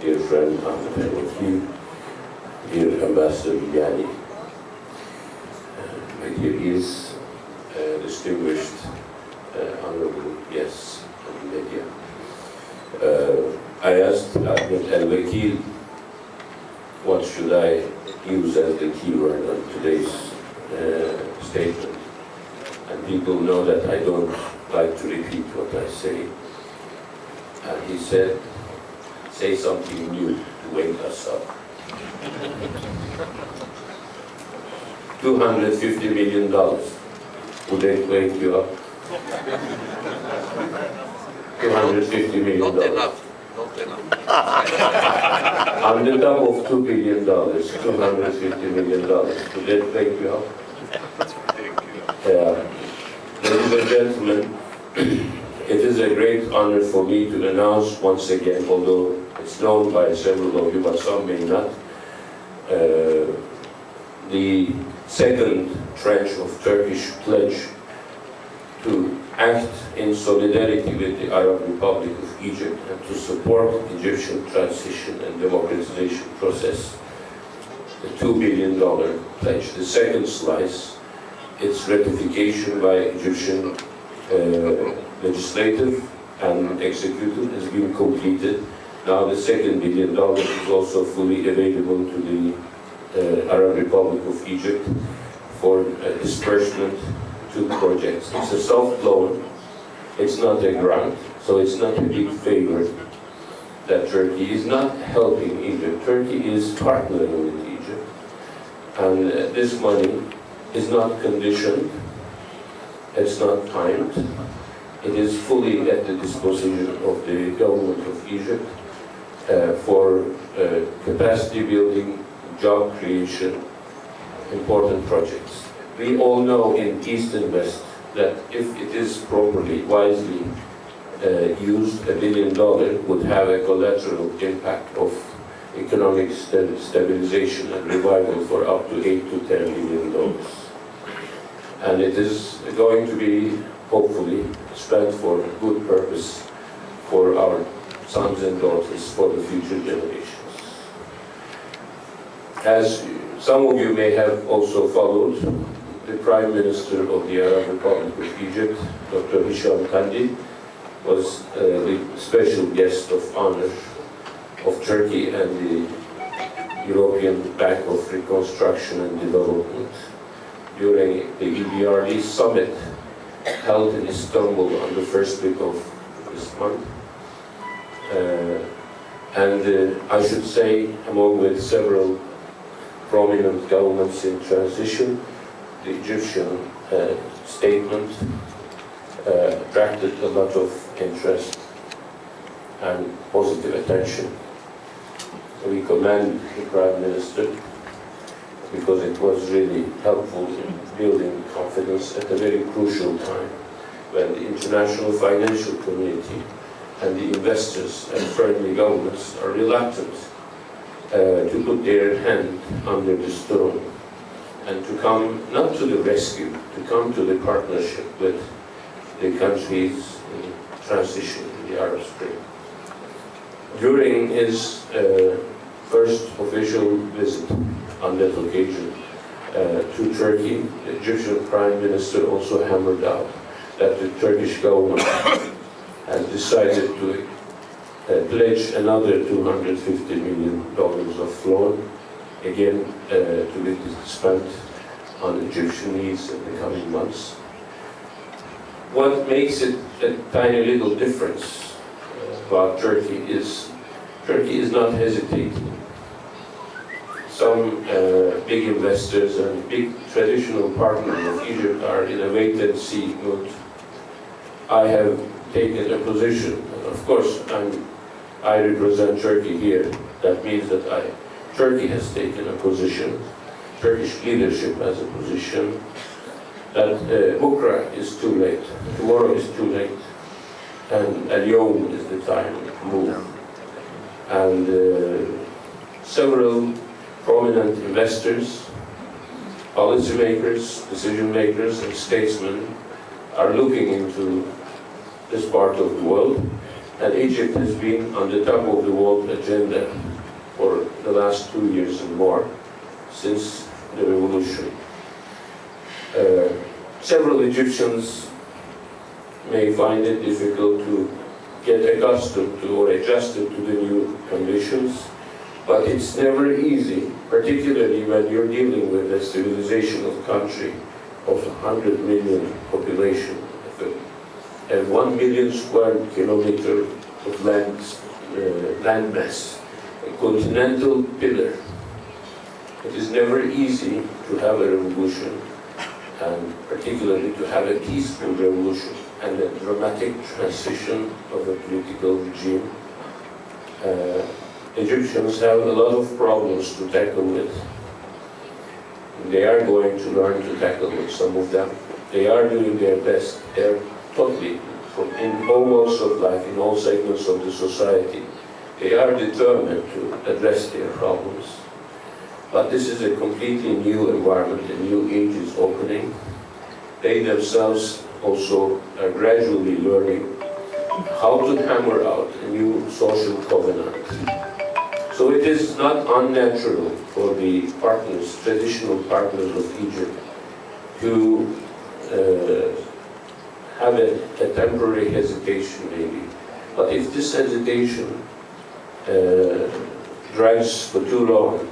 dear friend Ahmed al-Wakil, dear Ambassador Yani, my dear ears, distinguished honorable guests and media. I asked Ahmed al-Wakil what should I use as the keyword on today's statement. And people know that I don't like to repeat what I say. And he said, say something new to wake us up. $250 million. Would they wake you up? $250 million. Not enough. Not enough. On the top of $2 billion, $250 million. Would that wake you up? Ladies and gentlemen, it is a great honor for me to announce once again, although it's known by several of you, but some may not, the second tranche of Turkish pledge to act in solidarity with the Arab Republic of Egypt and to support Egyptian transition and democratization process. The $2 billion pledge. The second slice, its ratification by Egyptian legislative and executive has been completed. Now the second $1 billion is also fully available to the Arab Republic of Egypt for disbursement to projects. It's a soft loan, it's not a grant, so it's not a big favor that Turkey is not helping Egypt. Turkey is partnering with Egypt, and this money is not conditioned, it's not timed, it is fully at the disposition of the government of Egypt for capacity building, job creation, important projects. We all know in East and West that if it is properly, wisely used, $1 billion would have a collateral impact of economic stabilization and revival for up to $8 to $10 billion. And it is going to be, hopefully, spent for a good purpose for our sons and daughters, for the future generations. As some of you may have also followed, the Prime Minister of the Arab Republic of Egypt, Dr. Hisham Kandi, was the special guest of honor of Turkey and the European Bank of Reconstruction and Development during the EBRD summit held in Istanbul on the first week of this month. I should say, among with several prominent governments in transition, the Egyptian statement attracted a lot of interest and positive attention. We commend the Prime Minister because it was really helpful in building confidence at a very crucial time when the international financial community and the investors and friendly governments are reluctant to put their hand under the stone and to come, not to the rescue, to come to the partnership with the countries in transition in the Arab Spring. During his first official visit on that occasion to Turkey, the Egyptian Prime Minister also hammered out that the Turkish government has decided to pledge another $250 million of loan, again to be spent on Egyptian needs in the coming months. What makes it a tiny little difference about Turkey is not hesitating. Some big investors and big traditional partners of Egypt are in a wait-and-see mood. I have taken a position, and of course I represent Turkey here. That means that Turkey has taken a position, Turkish leadership has a position, that Bukra is too late, tomorrow is too late, and Al-Yawm is the time to move. And several prominent investors, policymakers, decision makers, and statesmen are looking into this part of the world And Egypt has been on the top of the world agenda for the last 2 years and more, since the revolution. Several Egyptians may find it difficult to get accustomed to or adjusted to the new conditions, but it's never easy, particularly when you're dealing with a civilizational country of 100 million population, and 1 million square kilometer of land mass, a continental pillar. It is never easy to have a revolution, and particularly to have a peaceful revolution and a dramatic transition of a political regime. Egyptians have a lot of problems to tackle with. They are going to learn to tackle with some of them. They are doing their best. They're totally, in all walks of life, in all segments of the society, they are determined to address their problems. But this is a completely new environment, a new age is opening. They themselves also are gradually learning how to hammer out a new social covenant. So it is not unnatural for the partners, traditional partners of Egypt, to have a temporary hesitation maybe. But if this hesitation drags for too long,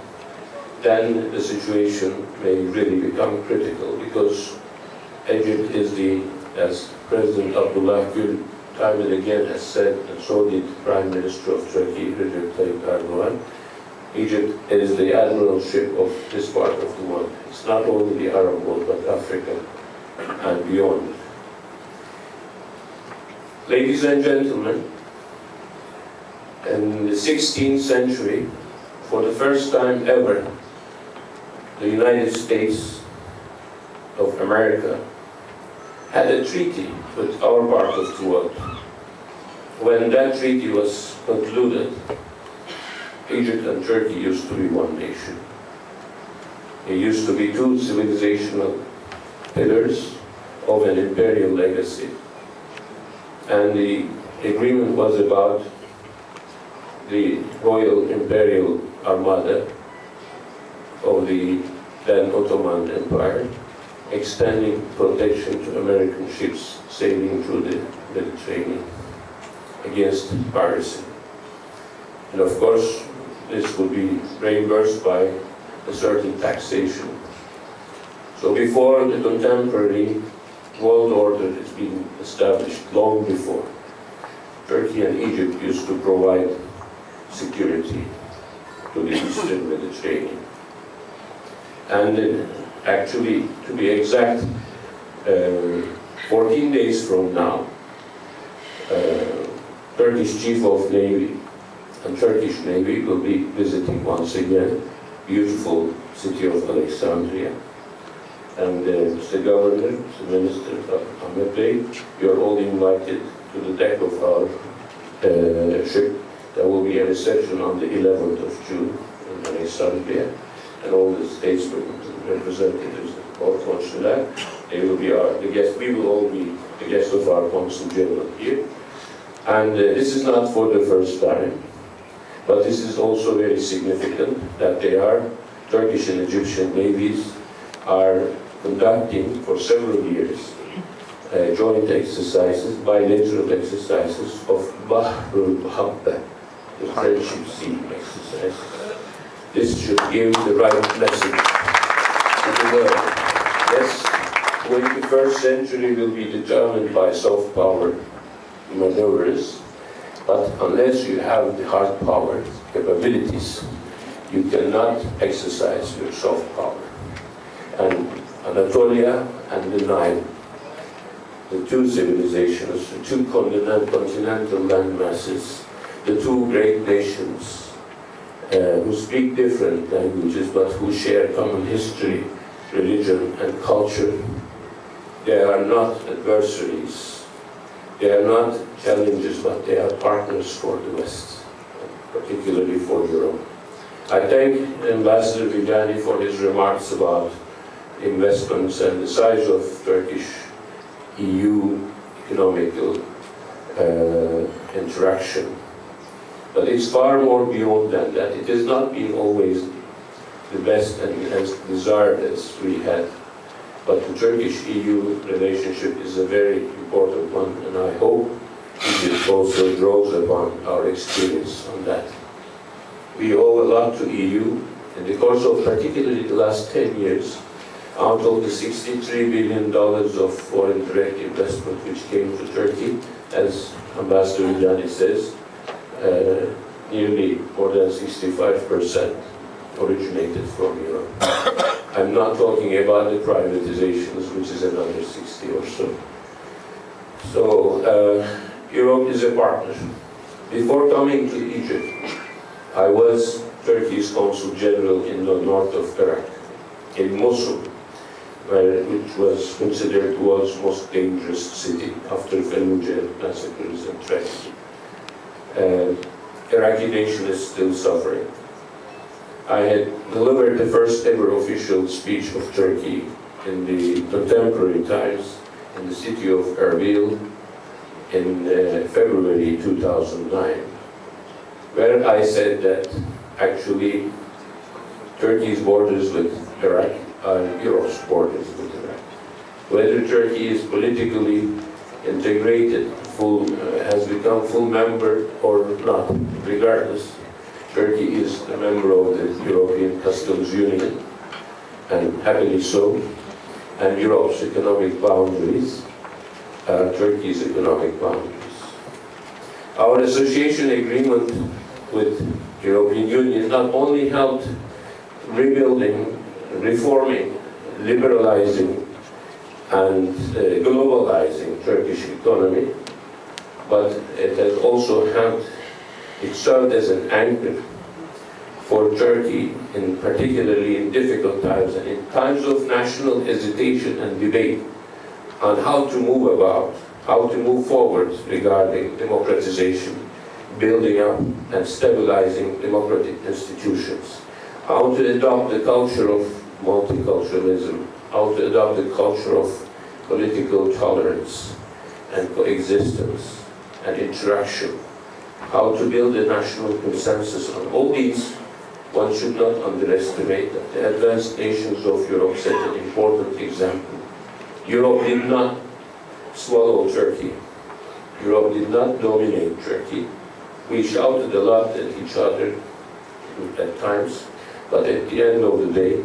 then the situation may really become critical, because Egypt is as President Abdullah Gül time and again has said, and so did Prime Minister of Turkey, Recep Tayyip Erdogan, Egypt is the admiralship of this part of the world. It's not only the Arab world, but Africa and beyond. Ladies and gentlemen, in the 16th century, for the first time ever, the United States of America had a treaty with our part of the world. When that treaty was concluded, Egypt and Turkey used to be one nation. They used to be two civilizational pillars of an imperial legacy. And the agreement was about the Royal Imperial Armada of the then Ottoman Empire, extending protection to American ships sailing through the Mediterranean against piracy. And of course, this would be reimbursed by a certain taxation. So before the contemporary world order has been established, long before, Turkey and Egypt used to provide security to the Eastern Mediterranean. And actually, to be exact, 14 days from now, Turkish Chief of Navy and Turkish Navy will be visiting once again beautiful city of Alexandria. And Mr. Governor, Mr. Minister Ahmet Bey, you are all invited to the deck of our ship. There will be a reception on the 11th of June in Alexandria, and all the statesmen and representatives of all consular, they will be the guests. We will all be the guests of our Consul General here. And this is not for the first time, but this is also very significant that they are, Turkish and Egyptian navies are conducting for several years joint exercises, bilateral exercises of Bahrul Muhabba, the Friendship Sea exercise. This should give the right message to the world. Yes, the 21st century will be determined by soft power maneuvers, but unless you have the hard power capabilities, you cannot exercise your soft power. And Anatolia and the Nile, the two civilizations, the two continental land masses, the two great nations who speak different languages but who share common history, religion and culture, they are not adversaries. They are not challenges, but they are partners for the West, particularly for Europe. I thank Ambassador Villani for his remarks about investments and the size of Turkish EU economical interaction. But it's far more beyond than that. It has not been always the best and as desired as we had. But the Turkish-EU relationship is a very important one, and I hope Egypt also draws upon our experience on that. We owe a lot to EU. In the course of particularly the last 10 years, out of the $63 billion of foreign direct investment which came to Turkey, as Ambassador Villani says, nearly more than 65% originated from Europe. I'm not talking about the privatizations, which is another 60 or so. So Europe is a partner. Before coming to Egypt, I was Turkey's Consul General in the north of Iraq, in Mosul, which was considered the world's most dangerous city after Fallujah massacres and tragedy. Iraqi nation is still suffering. I had delivered the first ever official speech of Turkey in the contemporary times in the city of Erbil in February 2009, where I said that actually Turkey's borders with Iraq are Europe's borders with Iraq. Whether Turkey is politically integrated, has become full member or not, regardless, Turkey is a member of the European Customs Union, and happily so, and Europe's economic boundaries are Turkey's economic boundaries. Our association agreement with the European Union not only helped rebuilding, reforming, liberalizing, and globalizing Turkish economy, but it has also helped, it served as an anchor for Turkey, particularly in difficult times and in times of national hesitation and debate on how to move about, how to move forward regarding democratization, building up and stabilizing democratic institutions, how to adopt the culture of multiculturalism, how to adopt the culture of political tolerance and coexistence and interaction, how to build a national consensus on all these. One should not underestimate that the advanced nations of Europe set an important example. Europe did not swallow Turkey. Europe did not dominate Turkey. We shouted a lot at each other at times, but at the end of the day,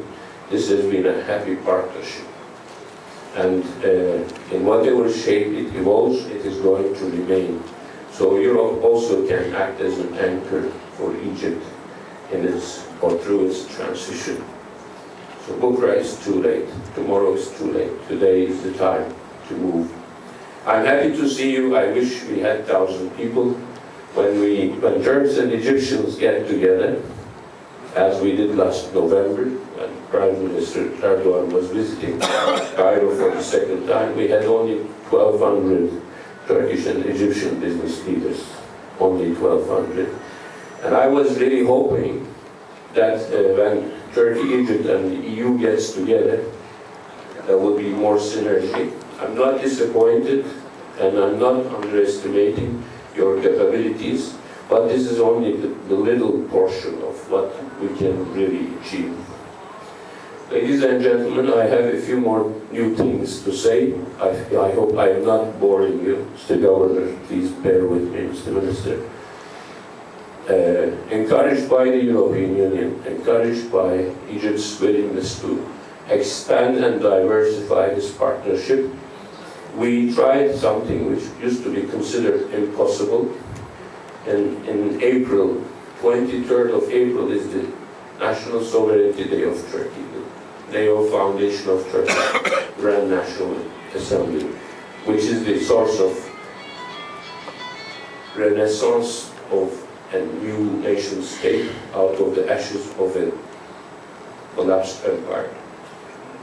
this has been a happy partnership. And in whatever shape it evolves, it is going to remain. So Europe also can act as an anchor for Egypt in its, or through its transition. So Bukhara is too late, tomorrow is too late, today is the time to move. I'm happy to see you. I wish we had 1,000 people. When Turks and Egyptians get together, as we did last November, when Prime Minister Erdogan was visiting Cairo for the second time, we had only 1,200 Turkish and Egyptian business leaders, only 1,200. And I was really hoping that when Turkey, Egypt, and the EU gets together, there will be more synergy. I'm not disappointed, and I'm not underestimating your capabilities, but this is only the little portion of what we can really achieve. Ladies and gentlemen, I have a few more new things to say. I hope I am not boring you. Mr. Governor, please bear with me, Mr. Minister. Encouraged by the European Union, encouraged by Egypt's willingness to expand and diversify this partnership, we tried something which used to be considered impossible. In April, 23rd of April is the National Sovereignty Day of Turkey, the day of foundation of Turkey, Grand National Assembly, which is the source of renaissance of a new nation state out of the ashes of a collapsed empire.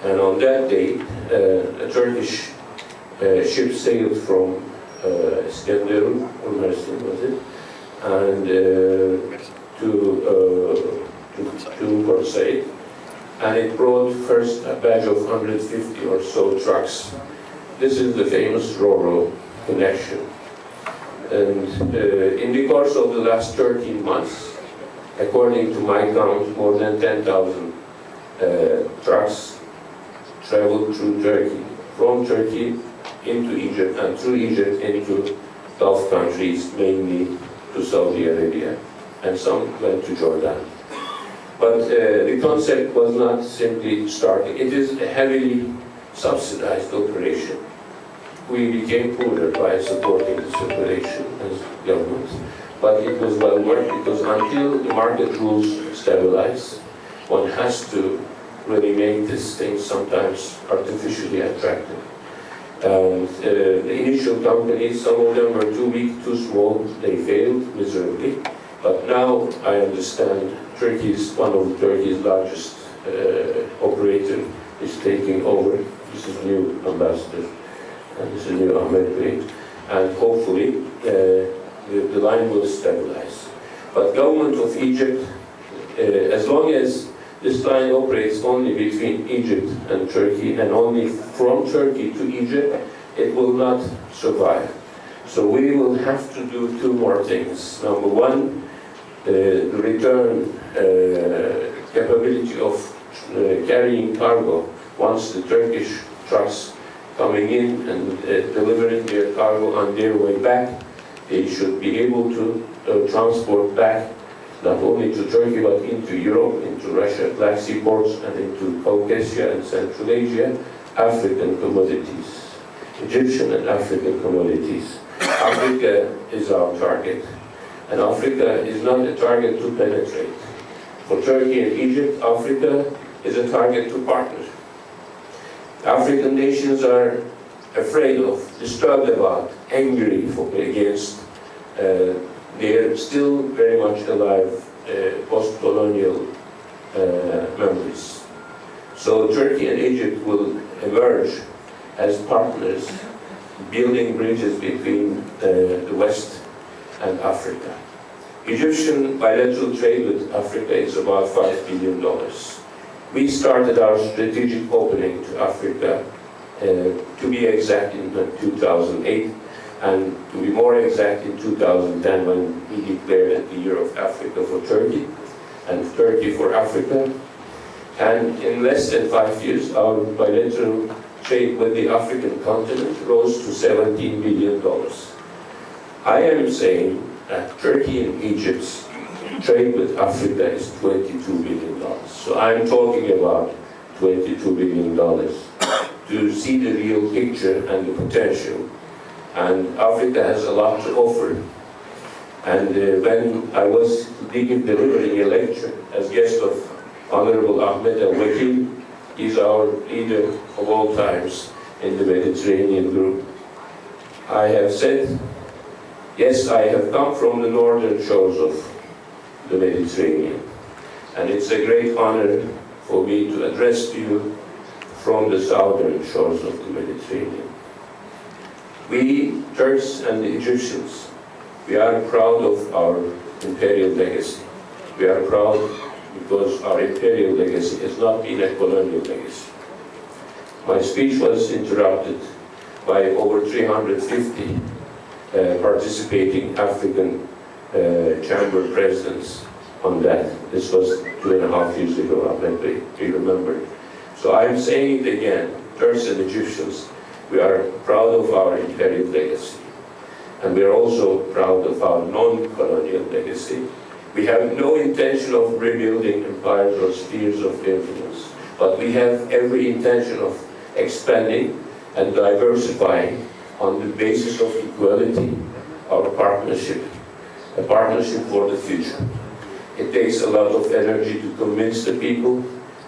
And on that day, a Turkish ship sailed from Iskenderun, or Mersin was it, and to Port Said, and it brought first a batch of 150 or so trucks. This is the famous Ro-Ro connection. And in the course of the last 13 months, according to my count, more than 10,000 trucks traveled through Turkey, from Turkey into Egypt, and through Egypt into Gulf countries, mainly to Saudi Arabia, and some went to Jordan. But the concept was not simply starting. It is a heavily subsidized operation. We became poorer by supporting this operation as governments, but it was well worth because until the market rules stabilize, one has to really make this thing sometimes artificially attractive. And the initial companies, some of them were too weak, too small, they failed miserably. But now I understand Turkey is one of Turkey's largest operator is taking over. This is new ambassador, and this is new Ahmed Bey, and hopefully the line will stabilize. But government of Egypt, as long as this line operates only between Egypt and Turkey, and only from Turkey to Egypt, it will not survive. So we will have to do two more things. Number one, the return capability of carrying cargo once the Turkish trucks coming in and delivering their cargo on their way back, they should be able to transport back not only to Turkey but into Europe, into Russia, Black Sea ports, and into Caucasia and Central Asia, African commodities, Egyptian and African commodities. Africa is our target, and Africa is not a target to penetrate. For Turkey and Egypt, Africa is a target to partner. African nations are afraid of, disturbed about, angry against their still very much alive post-colonial memories. So Turkey and Egypt will emerge as partners, building bridges between the West and Africa. Egyptian bilateral trade with Africa is about $5 billion. We started our strategic opening to Africa, to be exact, in 2008, and to be more exact, in 2010, when we declared it the Year of Africa for Turkey, and Turkey for Africa. And in less than 5 years, our bilateral trade with the African continent rose to $17 billion. I am saying that Turkey and Egypt's trade with Africa is $22 billion. So I'm talking about $22 billion to see the real picture and the potential. And Africa has a lot to offer. And when I was delivering a lecture as guest of Honorable Ahmed Al-Wakil, he's our leader of all times in the Mediterranean group, I have said, yes, I have come from the northern shores of the Mediterranean, and it's a great honor for me to address to you from the southern shores of the Mediterranean. We, Turks and the Egyptians, we are proud of our imperial legacy. We are proud because our imperial legacy has not been a colonial legacy. My speech was interrupted by over 350 participating African chamber presidents on that. This was 2.5 years ago, Ahmed Bey, you remember. So I'm saying it again, Turks and Egyptians, we are proud of our imperial legacy. And we are also proud of our non-colonial legacy. We have no intention of rebuilding empires or spheres of influence, but we have every intention of expanding and diversifying on the basis of equality, our partnership, a partnership for the future. It takes a lot of energy to convince the people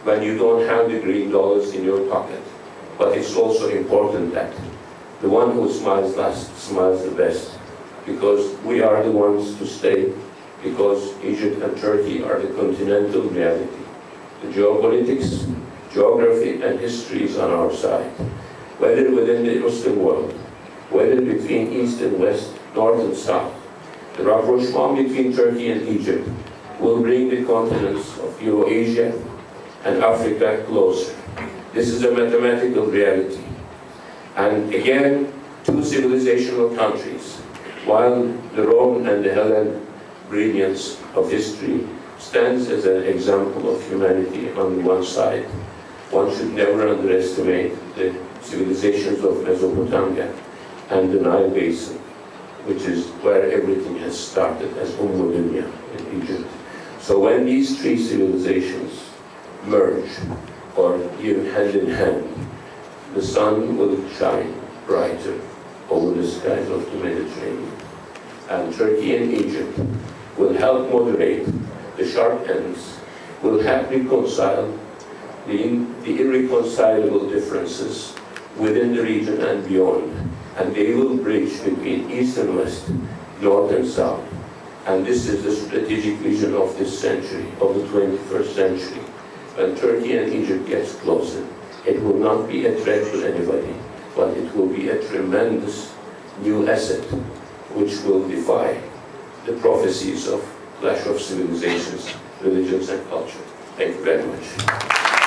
when you don't have the green dollars in your pocket. But it's also important that the one who smiles last smiles the best, because we are the ones to stay, because Egypt and Turkey are the continental reality. The geopolitics, geography, and history is on our side. Whether within the Muslim world, whether between East and West, North and South, the rapprochement between Turkey and Egypt will bring the continents of Eurasia and Africa closer. This is a mathematical reality. And again, two civilizational countries While the Rome and the Hellen brilliance of history stands as an example of humanity on one side, one should never underestimate the civilizations of Mesopotamia and the Nile Basin, which is where everything has started as Dunya in Egypt. So when these three civilizations merge, or even hand in hand, the sun will shine brighter over the skies of the Mediterranean. And Turkey and Egypt will help moderate the sharp ends, will help reconcile the irreconcilable differences within the region and beyond. And they will bridge between East and West, North and South. And this is the strategic vision of this century, of the 21st century. When Turkey and Egypt gets closer, it will not be a threat to anybody, but it will be a tremendous new asset which will defy the prophecies of clash of civilizations, religions, and culture. Thank you very much.